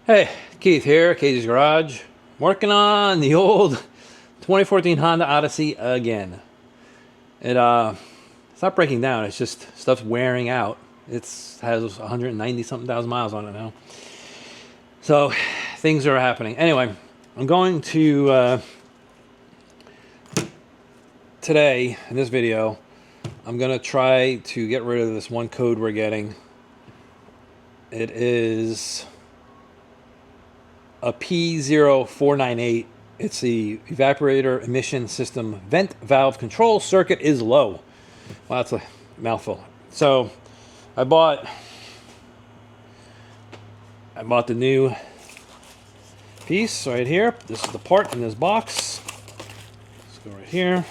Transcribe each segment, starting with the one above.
Hey, Keith here, Katie's Garage. Working on the old 2014 Honda Odyssey again. It's not breaking down, it's just stuff's wearing out. It has 190 something thousand miles on it now. So things are happening. Anyway, I'm going to today in this video, I'm gonna try to get rid of this one code we're getting. It is a P0498. It's the evaporator emission system vent valve control circuit is low. Well, that's a mouthful. So I bought the new piece right here. This is the part in this box. Let's go right here.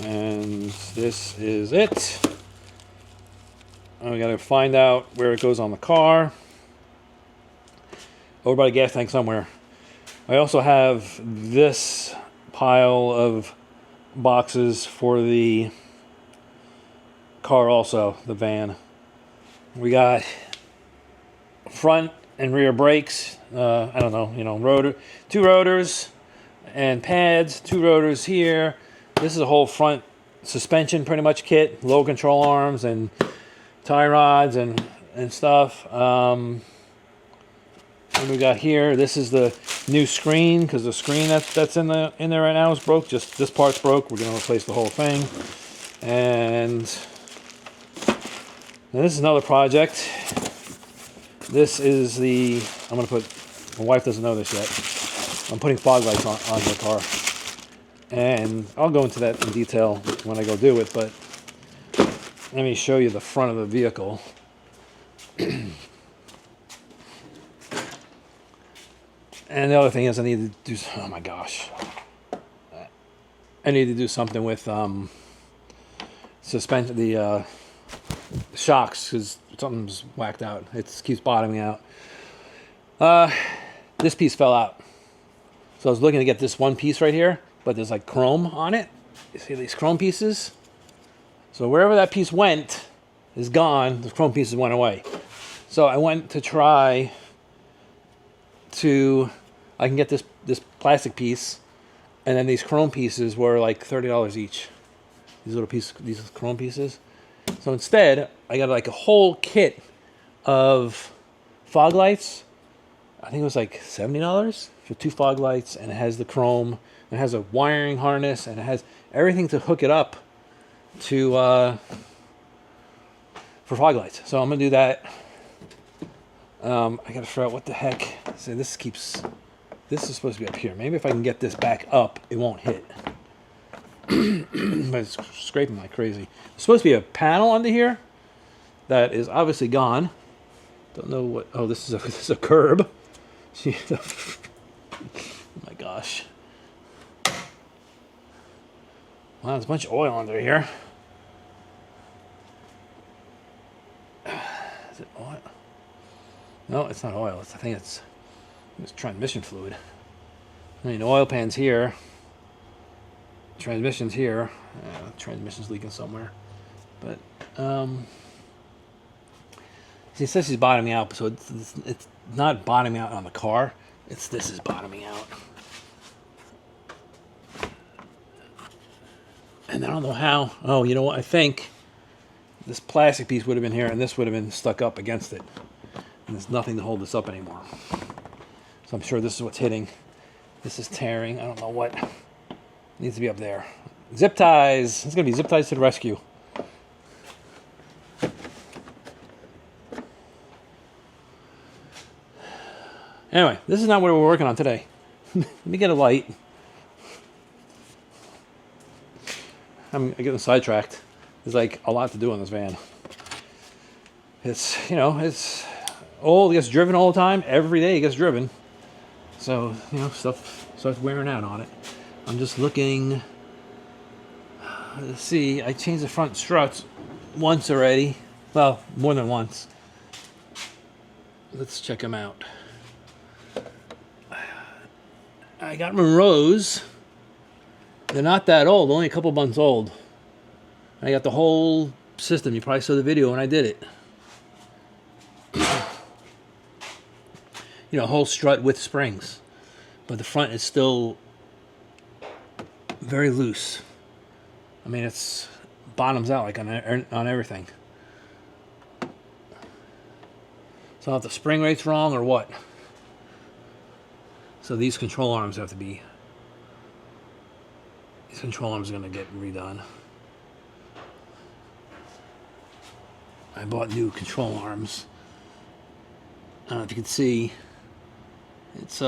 And this is it. We gotta find out where it goes on the car. Over by the gas tank somewhere. I also have this pile of boxes for the car also, the van. We got front and rear brakes. I don't know, rotor, 2 rotors and pads, 2 rotors here. This is a whole front suspension pretty much kit, low control arms and tie rods and stuff. What we got here? This is the new screen, because the screen that's in there right now is broke. Just this part's broke. We're gonna replace the whole thing. And this is another project. This is the my wife doesn't know this yet. I'm putting fog lights on the car. And I'll go into that in detail when I go do it, but let me show you the front of the vehicle. And the other thing is I need to do, oh my gosh. I need to do something with suspension, the shocks, because something's whacked out. It keeps bottoming out. This piece fell out. So I was looking to get this one piece right here, but there's like chrome on it. You see these chrome pieces? So wherever that piece went is gone. The chrome pieces went away. So I went to try to, I can get this plastic piece, and then these chrome pieces were like $30 each. These little pieces, these chrome pieces. So instead, I got like a whole kit of fog lights. I think it was like $70 for 2 fog lights, and it has the chrome. It has a wiring harness, and it has everything to hook it up to for fog lights. So I'm gonna do that. I gotta figure out what the heck. So this is supposed to be up here. Maybe if I can get this back up, it won't hit. But it's scraping like crazy. There's supposed to be a panel under here that is obviously gone. Don't know what. Oh, this is a curb. Oh my gosh. Wow, there's a bunch of oil under here. Is it oil? No, it's not oil. I think it's transmission fluid. I mean, the oil pan's here. Transmission's here. Transmission's leaking somewhere. But, see, it says he's bottoming out, so it's not bottoming out on the car. This is bottoming out. And I don't know how. Oh, you know what? I think this plastic piece would have been here, and this would have been stuck up against it. And there's nothing to hold this up anymore. So I'm sure this is what's hitting. This is tearing. I don't know what needs to be up there. Zip ties. It's going to be zip ties to the rescue. Anyway, this is not what we're working on today. Let me get a light. I'm getting sidetracked. There's like a lot to do on this van. It's, it's old. It gets driven all the time. Every day it gets driven. So, stuff starts wearing out on it. I'm just looking. Let's see. I changed the front struts once already. Well, more than once. Let's check them out. I got Monroe's. They're not that old, only a couple months old. I got the whole system. You probably saw the video when I did it. You know, whole strut with springs, but the front is still very loose. I mean, it's bottoms out like on everything. So if the spring rate's wrong or what? So these control arms have to be. These control arms are going to get redone. I bought new control arms. I don't know if you can see. It's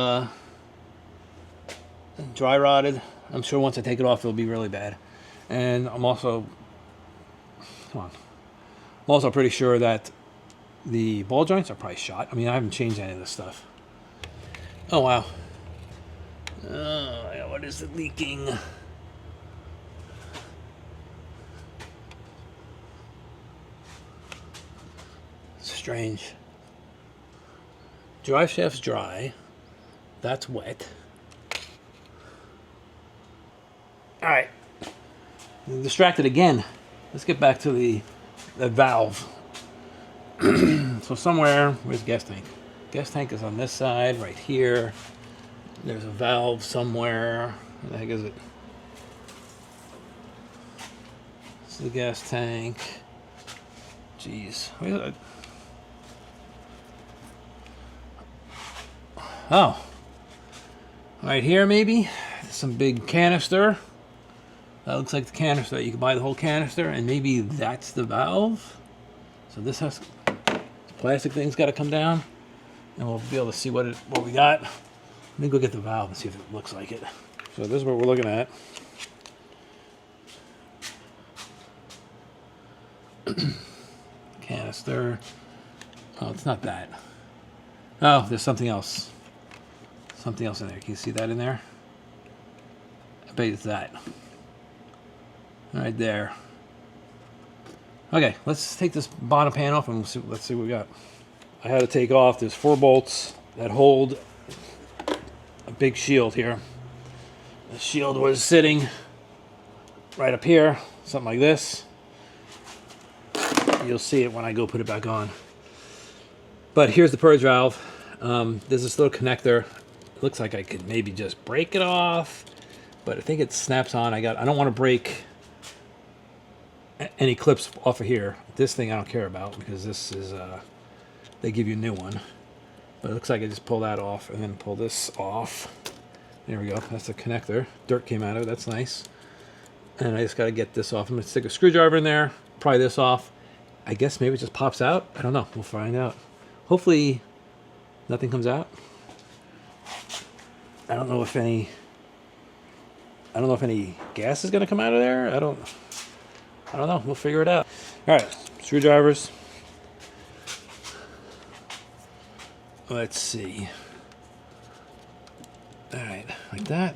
dry rotted. I'm sure once I take it off, it'll be really bad. And I'm also, I'm also pretty sure that the ball joints are probably shot. I mean, I haven't changed any of this stuff. Oh wow. What is it leaking? Strange. Drive shaft's dry. That's wet. Alright. Distracted again. Let's get back to the valve. So somewhere, where's the gas tank? Gas tank is on this side, right here. There's a valve somewhere. Where the heck is it? It's the gas tank. Jeez. Where is it? Oh, right here maybe. Some big canister. That looks like the canister. You can buy the whole canister, and maybe that's the valve. So this has, the plastic thing's got to come down, and we'll be able to see what we got. Let me go get the valve and see if it looks like it. So this is what we're looking at. Canister. Oh, it's not that. Oh, there's something else. Something else in there. Can you see that in there? I bet it's that. Right there. Okay, let's take this bottom pan off and let's see what we got. I had to take off. There's 4 bolts that hold a big shield here. The shield was sitting right up here, something like this. You'll see it when I go put it back on. But here's the purge valve. There's this little connector. It looks like I could maybe just break it off, but I think it snaps on. I don't want to break any clips off of here. This thing I don't care about because this is they give you a new one. But it looks like I just pull that off and then pull this off. There we go. That's the connector. Dirt came out of it. That's nice. And I just got to get this off. I'm going to stick a screwdriver in there, pry this off. I guess maybe it just pops out. I don't know. We'll find out. Hopefully nothing comes out. I don't know if any gas is going to come out of there. I don't know. We'll figure it out. All right, screwdrivers. Let's see. All right, like that.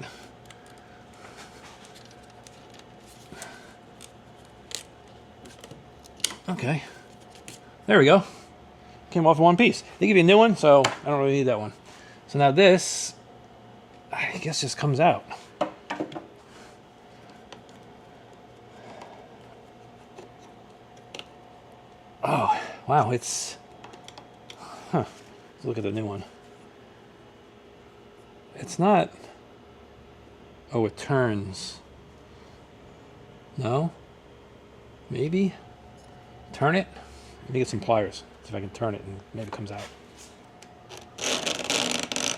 Okay. There we go. Came off in one piece. They give you a new one, so I don't really need that one. So now this, I guess, just comes out. Oh, wow, it's... Huh. Let's look at the new one. It's not... Oh, it turns. No? Maybe? Turn it? Let me get some pliers. See if I can turn it and maybe it comes out.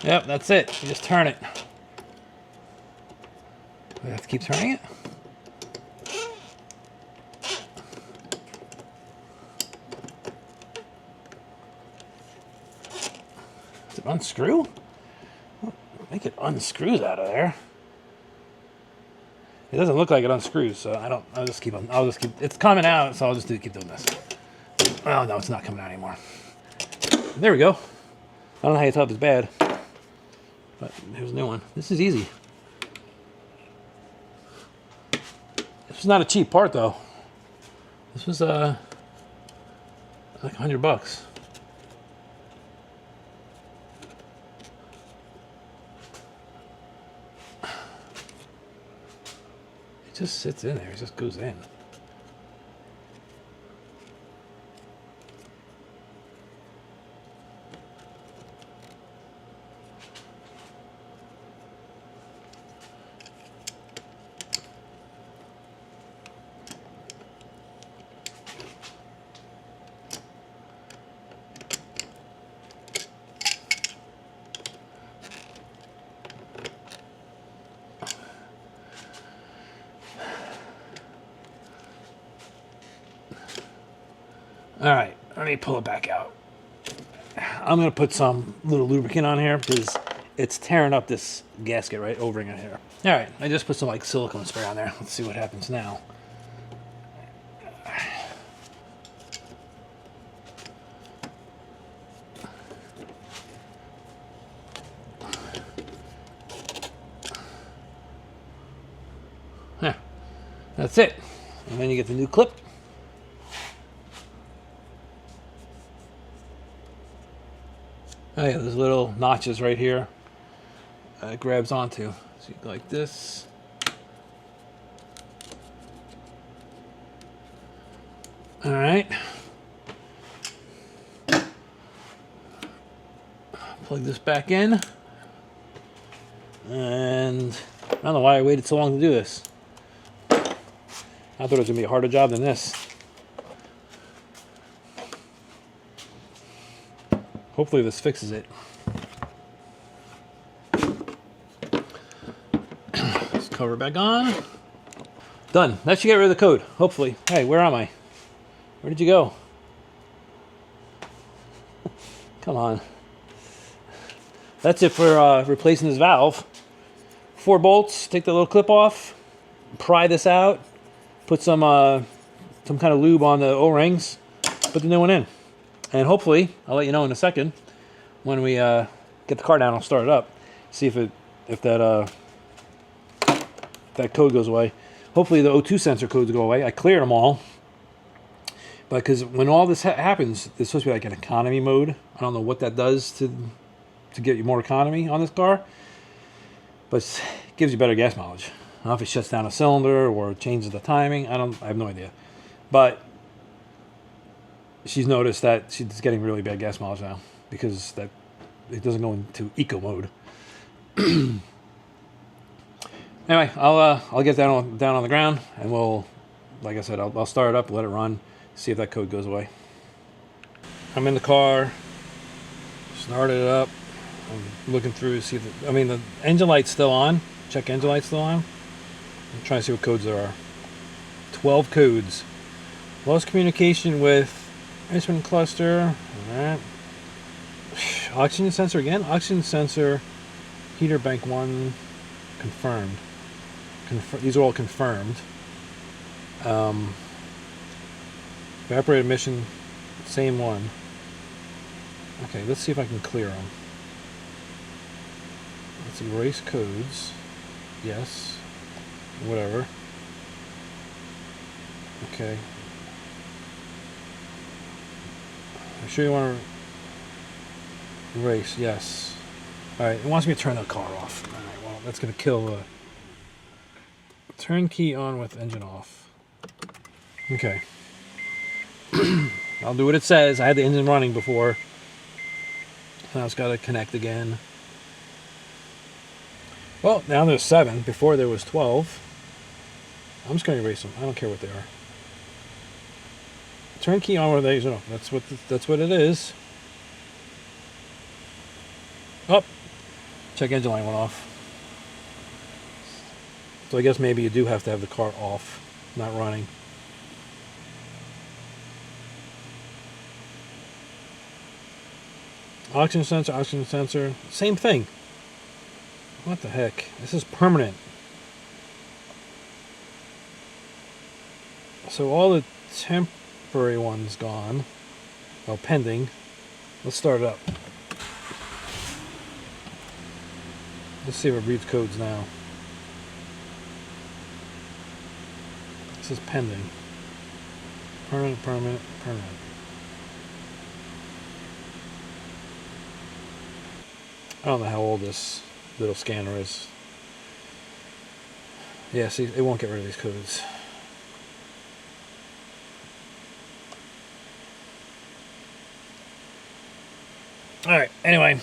Yep, that's it. You just turn it. We have to keep turning it? Does it unscrew? I think it unscrews out of there. It doesn't look like it unscrews, so I'll just keep, it's coming out, so I'll just keep doing this. Oh, no, it's not coming out anymore. There we go. I don't know how you tell if it's bad, but here's a new one. This is easy. This is not a cheap part, though. This was, like $100. It just sits in there. It just goes in. All right, let me pull it back out. I'm gonna put some little lubricant on here because it's tearing up this gasket right over in here. All right, I just put some like silicone spray on there. Let's see what happens now. Yeah, that's it. And then you get the new clip. Oh yeah, there's little notches right here. It grabs onto. So you go like this. All right. Plug this back in. And I don't know why I waited so long to do this. I thought it was gonna be a harder job than this. Hopefully this fixes it. Let's cover back on. Done. That should get rid of the code, hopefully. Hey, where am I? Where did you go? Come on. That's it for replacing this valve. 4 bolts, take the little clip off, pry this out, put some kind of lube on the O-rings, put the new one in. And hopefully, I'll let you know in a second, when we get the car down, I'll start it up, see if that code goes away. Hopefully the O2 sensor codes go away. I cleared them all. But because when all this happens, it's supposed to be like an economy mode. I don't know what that does to get you more economy on this car. But it gives you better gas mileage. I don't know if it shuts down a cylinder or changes the timing. I have no idea. But she's noticed that she's getting really bad gas mileage now because that it doesn't go into eco mode. Anyway, I'll get that down on the ground, and we'll, like I said, I'll start it up, let it run, see if that code goes away. I'm in the car, started it up. I'm looking through to see if the engine light's still on. Check engine light's still on. I'm trying to see what codes there are. 12 codes. Lost communication with instrument cluster. Alright. Oxygen sensor again. Oxygen sensor. Heater bank 1. Confirmed. These are all confirmed. Evaporator emission. Same one. Okay, let's see if I can clear them. Let's erase codes. Yes. Whatever. Okay. I'm sure you want to erase. Yes. Alright, it wants me to turn the car off. Alright, well, that's going to kill the... Turn key on with engine off. Okay. I'll do what it says. I had the engine running before. Now it's got to connect again. Well, now there's 7. Before there was 12. I'm just going to erase them. I don't care what they are. Turn key on with these. No, that's what it is. Oh, check engine light went off. So I guess maybe you do have to have the car off, not running. Oxygen sensor, same thing. What the heck? This is permanent. So all the temporary ones gone. Oh, pending. Let's start it up. Let's see if it reads codes now. This is pending. Permanent, permanent, permanent. I don't know how old this little scanner is. Yeah, see, it won't get rid of these codes. Alright, anyway.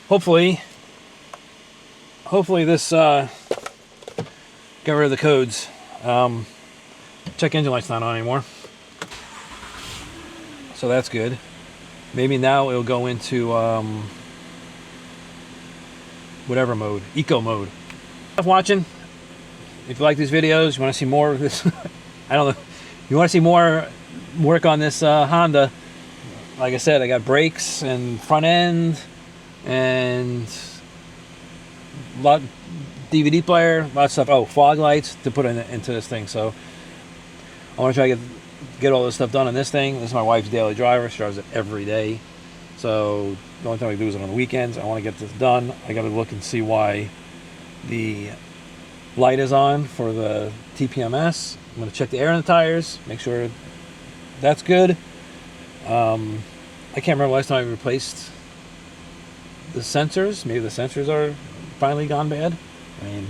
Hopefully this got rid of the codes. Check engine light's not on anymore. So that's good. Maybe now it'll go into whatever mode, eco mode. Watching. if you like these videos, you want to see more of this, I don't know, you want to see more work on this Honda, like I said, I got brakes and front end and lot DVD player, lots of stuff. Oh, fog lights to put into this thing. So I want to try to get all this stuff done on this thing. This is my wife's daily driver. She drives it every day. So the only time I do is on the weekends. I want to get this done. I got to look and see why the light is on for the TPMS. I'm going to check the air in the tires, make sure that's good. I can't remember last time I replaced the sensors. Maybe the sensors are finally gone bad. I mean,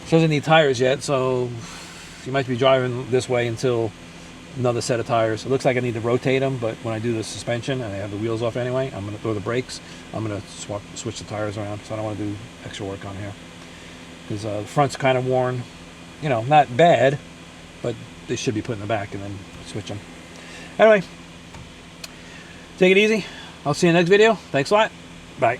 she doesn't need tires yet, so she might be driving this way until another set of tires. It looks like I need to rotate them, but when I do the suspension and I have the wheels off anyway, I'm going to throw the brakes. I'm going to switch the tires around, so I don't want to do extra work on here. Because the front's kind of worn, you know, not bad, but they should be put in the back and then switch them. Anyway, take it easy. I'll see you in the next video. Thanks a lot. Bye.